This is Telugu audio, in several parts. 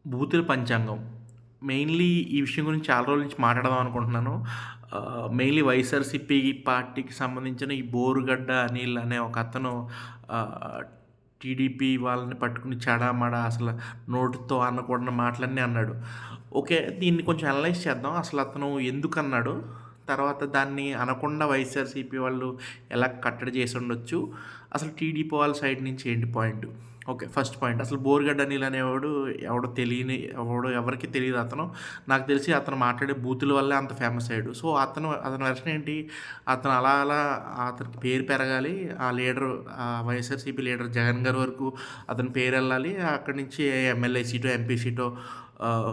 బూతుల పంచాంగం. మెయిన్‌లీ ఈ విషయం గురించి చాలా రోజుల నుంచి మాట్లాడదాం అనుకుంటున్నాను. మెయిన్‌లీ వైఎస్ఆర్‌సీపీ పార్టీకి సంబంధించిన ఈ బోరుగడ్డ అనిల్ అనే ఒకతను ఆహ్, టీడీపీ వాళ్ళని పట్టుకొని చెడామడా అసలు నోటితో అనకూడని మాటలన్నీ అన్నాడు. ఓకే. దీన్ని కొంచెం అనలైజ్ చేద్దాం. అసలు అతను ఎందుకన్నాడు? తర్వాత దాన్ని అనకుండా వైఎస్ఆర్‌సీపీ వాళ్ళు ఎలా కట్టడి చేసుండొచ్చు? అసలు టీడీపీ వాళ్ళ సైడ్ నుంచి ఏంటి పాయింటు? ఓకే. ఫస్ట్ పాయింట్ అసలు బోరుగడ్డ అనిల్ అనేవాడు ఎవడో తెలియని ఎవరికీ తెలీదు అతను. నాకు తెలిసి అతను మాట్లాడే బూతుల వల్లే అంత ఫేమస్ అయ్యాడు. సో, అతని వెర్షన్ ఏంటి? అతను అలా అలా అతనికి పేరు పెరగాలి. ఆ లీడరు వైఎస్ఆర్‌సీపీ లీడర్ జగన్ గారి వరకు అతని పేరెళ్ళాలి. అక్కడి నుంచి ఎమ్మెల్యే సీటో, ఎంపీ సీటో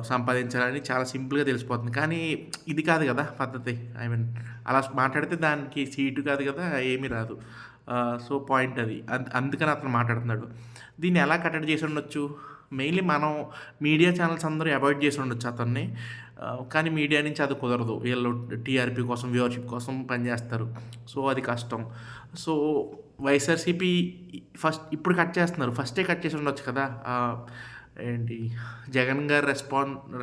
సంపాదించాలని చాలా సింపుల్‌గా తెలిసిపోతుంది. కానీ ఇది కాదు గదా పద్ధతి. ఐ మీన్ అలా మాట్లాడితే దానికి సీటు కాదు గదా! ఏమీ రాదు. సో, పాయింట్ అది. అందుకని అతను మాట్లాడుతున్నాడు. దీన్ని ఎలా కట్టడి చేసుండొచ్చు? మెయిన్‌లీ మనం మీడియా ఛానెల్స్ అందరూ అవాయిడ్ చేసుండొచ్చు అతన్ని. కానీ మీడియా నుంచి అది కుదరదు. వీళ్ళు టీఆర్‌పీ కోసం, వ్యూవర్‌షిప్ కోసం పనిచేస్తారు. సో, అది కష్టం. సో, వైఎస్ఆర్‌సీపీ ఇప్పుడు కట్ చేస్తున్నారు. ఫస్టే కట్ చేసి ఉండొచ్చు కదా! ఏంటి జగన్ గారు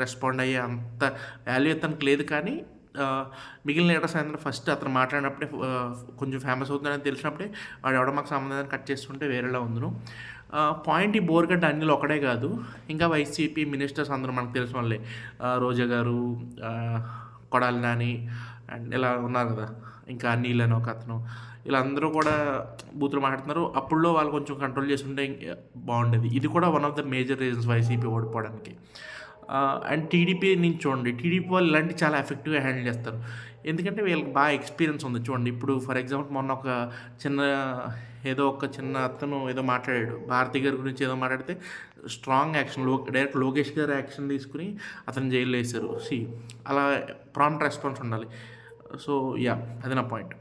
రెస్పాండ్ అయ్యే అంత వాల్యూ అతనికి లేదు కానీ మిగిలిన లీడర్స్ అందరూ ఫస్ట్ అతను మాట్లాడినప్పుడే కొంచెం ఫేమస్ అవుతున్నాడని తెలిసినప్పుడే వాడెవడో మాకు సంబంధం కట్ చేస్తుంటే వేరేలా ఉందును. పాయింట్ ఈ బోరుగడ్డ అనిల్ ఒకడే కాదు. ఇంకా వైసీపీ మినిస్టర్స్ అందరూ మనకు తెలిసిన వాళ్ళే. రోజా గారు, కొడాలి నాని అండ్ ఇలా ఉన్నారు కదా! ఇంకా అనిల్ అని ఒకతను. వీళ్ళందరూ కూడా బూతులు మాట్లాడుతున్నారు. అప్పుడులో వాళ్ళు కొంచెం కంట్రోల్ చేసుంటే బాగుండేది. ఇది కూడా one of the major reasons YCP ఓడిపోవడానికి. అండ్ టీడీపీ నుంచి చూడండి. టీడీపీ వాళ్ళు ఇలాంటివి చాలా ఎఫెక్టివ్‌గా హ్యాండిల్ చేస్తారు. ఎందుకంటే వీళ్ళకి బాగా ఎక్స్‌పీరియన్స్ ఉంది. చూడండి ఇప్పుడు ఫర్ ఎగ్జాంపుల్ మొన్న చిన్న ఒక చిన్న అతను ఏదో మాట్లాడాడు. భారతి గారి గురించి ఏదో మాట్లాడితే స్ట్రాంగ్ యాక్షన్ డైరెక్ట్ లోకేష్ గారు యాక్షన్ తీసుకొని అతన్ని జైల్‌లో ఏశారు. అలా ప్రాంప్ట్ రెస్పాన్స్ ఉండాలి. So, yeah! అది నా పాయింట్.